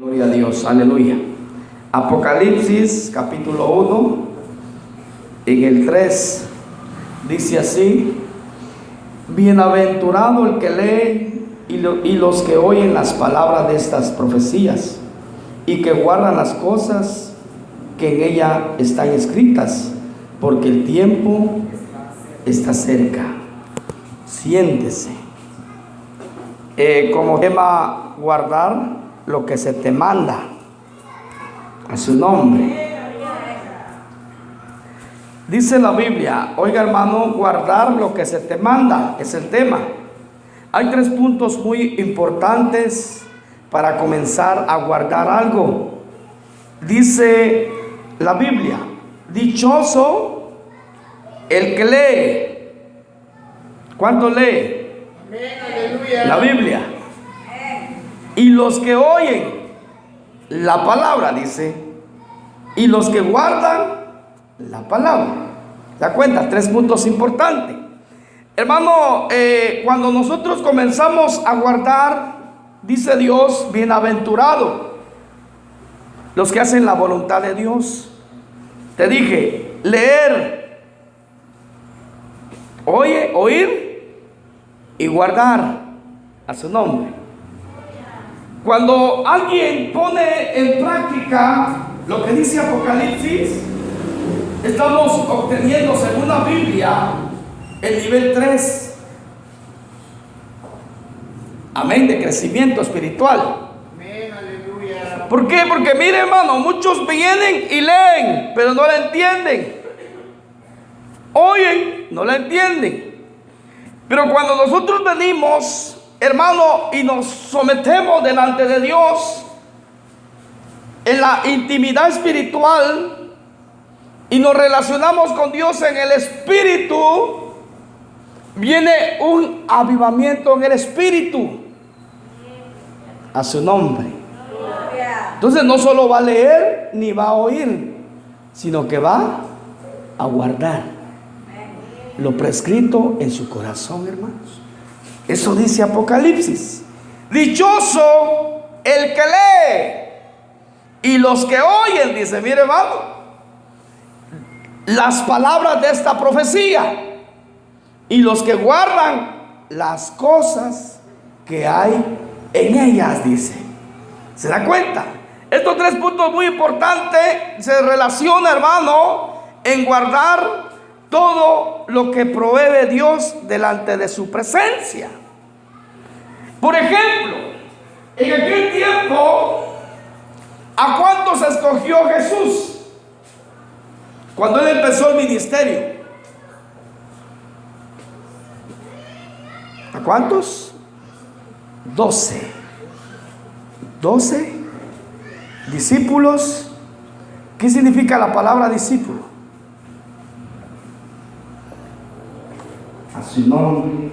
Gloria a Dios, aleluya. Apocalipsis capítulo 1, en el 3, dice así: bienaventurado el que lee y los que oyen las palabras de estas profecías y que guardan las cosas que en ella están escritas, porque el tiempo está cerca. Siéntese. Como tema, guardar lo que se te manda, a su nombre. Dice la Biblia, oiga hermano, guardar lo que se te manda es el tema. Hay 3 puntos muy importantes para comenzar a guardar algo. Dice la Biblia, dichoso el que lee. ¿Cuánto lee? Amén, aleluya. La Biblia. Y los que oyen la palabra, dice, y los que guardan la palabra. ¿Se da cuenta? 3 puntos importantes. Hermano, cuando nosotros comenzamos a guardar, dice Dios, bienaventurado los que hacen la voluntad de Dios. Te dije, leer, oír y guardar, a su nombre. Cuando alguien pone en práctica lo que dice Apocalipsis, estamos obteniendo, según la Biblia, el nivel 3. Amén, de crecimiento espiritual. Amén, aleluya. ¿Por qué? Porque mire hermano, muchos vienen y leen, pero no la entienden. Oyen, no la entienden. Pero cuando nosotros venimos, hermano, y nos sometemos delante de Dios en la intimidad espiritual y nos relacionamos con Dios en el espíritu, viene un avivamiento en el espíritu, a su nombre. Entonces no solo va a leer ni va a oír, sino que va a guardar lo prescrito en su corazón, hermanos. Eso dice Apocalipsis. Dichoso el que lee y los que oyen, dice, mire hermano, las palabras de esta profecía y los que guardan las cosas que hay en ellas, dice. ¿Se da cuenta? Estos 3 puntos muy importantes se relacionan, hermano, en guardar todo lo que provee Dios delante de su presencia. Por ejemplo, en aquel tiempo, ¿a cuántos escogió Jesús cuando él empezó el ministerio? ¿A cuántos? 12 discípulos. ¿Qué significa la palabra discípulo? A su nombre.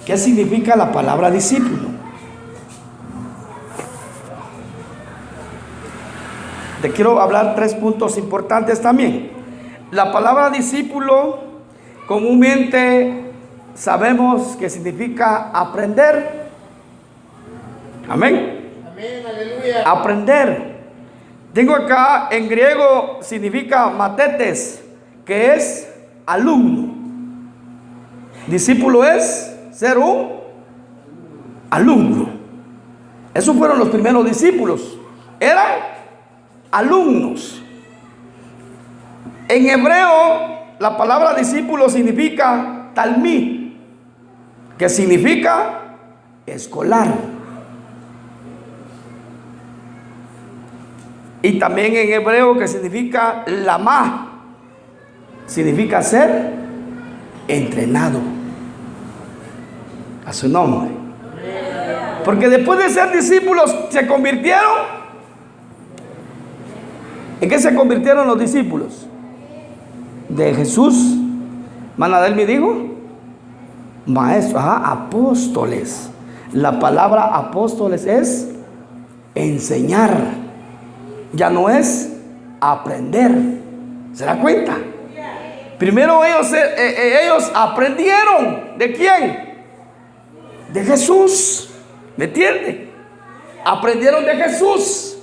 ¿Qué significa la palabra discípulo? Te quiero hablar 3 puntos importantes también. La palabra discípulo comúnmente sabemos que significa aprender. Amén. Amén, aleluya. Aprender. Tengo acá en griego significa matetes, que es alumno. Discípulo es ser un alumno. Esos fueron los primeros discípulos. Eran alumnos. En hebreo, la palabra discípulo significa talmid, que significa escolar. Y también en hebreo, que significa lamá, significa ser entrenado, a su nombre. Porque después de ser discípulos se convirtieron. ¿En qué se convirtieron los discípulos? De Jesús. Manadel me dijo, maestro, apóstoles. La palabra apóstoles es enseñar, ya no es aprender. ¿Se da cuenta? Primero ellos aprendieron. ¿De quién? De Jesús. ¿Me entiende? aprendieron de Jesús,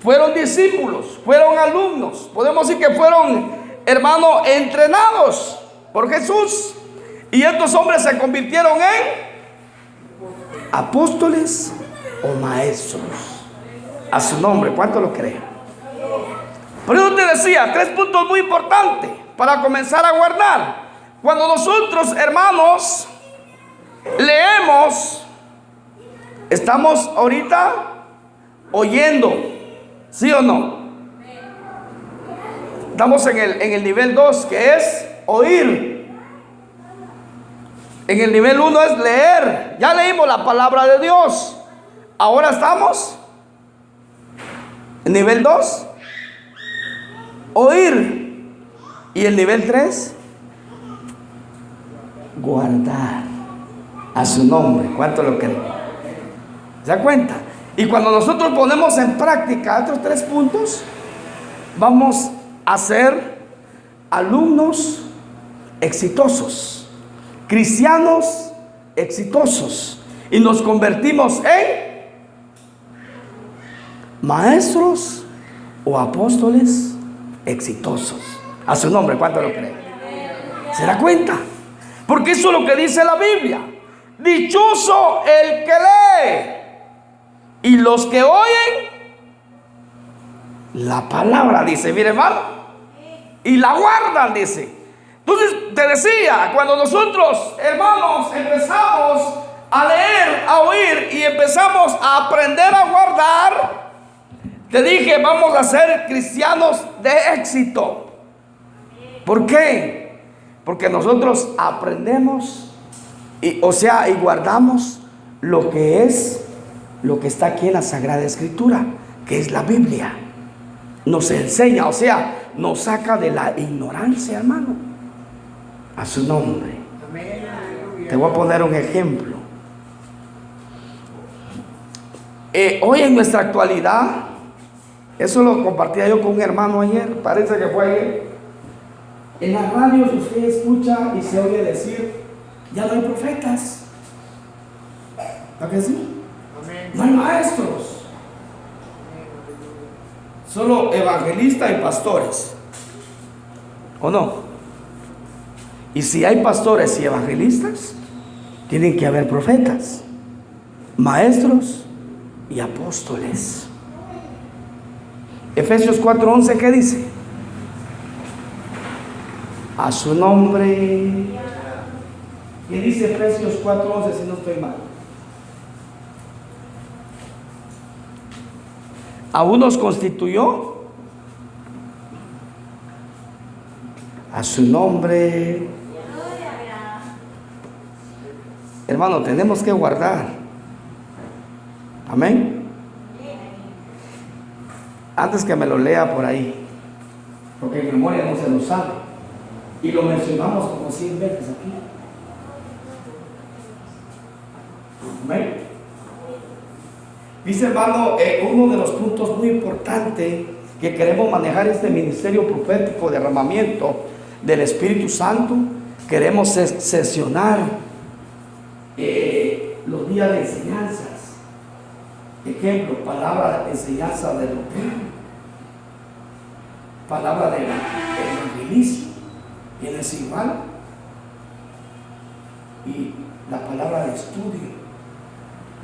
fueron discípulos, fueron alumnos, podemos decir que fueron, hermanos, entrenados por Jesús. Y estos hombres se convirtieron en apóstoles o maestros. A su nombre, ¿cuánto lo creen? Por eso te decía, 3 puntos muy importantes para comenzar a guardar. Cuando nosotros, hermanos, leemos, estamos ahorita oyendo, ¿sí o no? Estamos en el nivel 2, que es oír. En el nivel 1 es leer. Ya leímos la palabra de Dios. Ahora estamos en nivel 2, oír. Y el nivel 3, guardar. A su nombre, ¿cuánto lo creen? ¿Se da cuenta? Y cuando nosotros ponemos en práctica estos 3 puntos, vamos a ser alumnos exitosos, cristianos exitosos, y nos convertimos en maestros o apóstoles exitosos. A su nombre, ¿cuánto lo creen? ¿Se da cuenta? Porque eso es lo que dice la Biblia. Dichoso el que lee y los que oyen la palabra, dice, mire hermano, y la guardan, dice. Entonces te decía, cuando nosotros, hermanos, empezamos a leer, a oír y empezamos a aprender a guardar, te dije, vamos a ser cristianos de éxito. ¿Por qué? Porque nosotros aprendemos y guardamos lo que está aquí en la Sagrada Escritura, que es la Biblia. Nos enseña, nos saca de la ignorancia, hermano. A su nombre. Te voy a poner un ejemplo. Hoy en nuestra actualidad, eso lo compartía yo con un hermano ayer, parece que fue ayer. En las radios usted escucha y se oye decir, ya no hay profetas. ¿No que sí? No hay maestros. Solo evangelistas y pastores. ¿O no? Y si hay pastores y evangelistas, tienen que haber profetas, maestros y apóstoles. Efesios 4:11, ¿qué dice? A su nombre. ¿Qué dice Efesios 4:11 si no estoy mal? A unos constituyó a su nombre. Hermano, tenemos que guardar. Amén. Antes que me lo lea por ahí, porque en memoria no se lo sabe, y lo mencionamos como 100 veces aquí. Amén. Dice, hermano, uno de los puntos muy importantes que queremos manejar este ministerio profético, derramamiento del Espíritu Santo. Queremos sesionar los días de enseñanzas. Ejemplo, palabra de enseñanza de doctrina, palabra de evangelismo, ¿tienes igual? Y la palabra de estudio.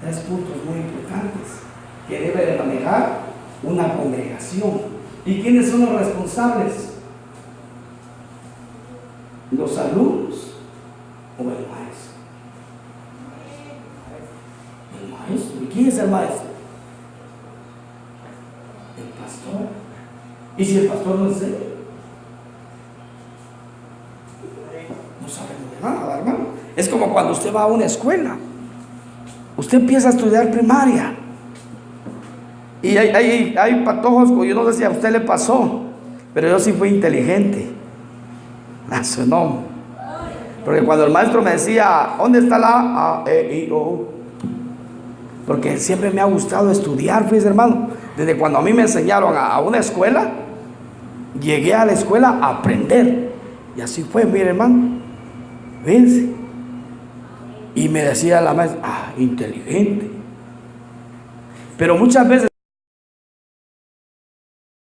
3 puntos muy importantes que debe de manejar una congregación. ¿Y quiénes son los responsables? ¿Los alumnos o el maestro? El maestro. ¿Y quién es el maestro? El pastor. ¿Y si el pastor no enseña? No sabemos de nada, hermano. Es como cuando usted va a una escuela. Usted empieza a estudiar primaria y hay patojos, yo no sé si a usted le pasó, pero yo sí fui inteligente. A su nombre. Porque cuando el maestro me decía, ¿dónde está la A, E, I, O? Porque siempre me ha gustado estudiar, fíjese hermano. Desde cuando a mí me enseñaron a una escuela, llegué a la escuela a aprender. Y así fue, mire hermano. Fíjense. Y me decía la maestra, inteligente. Pero muchas veces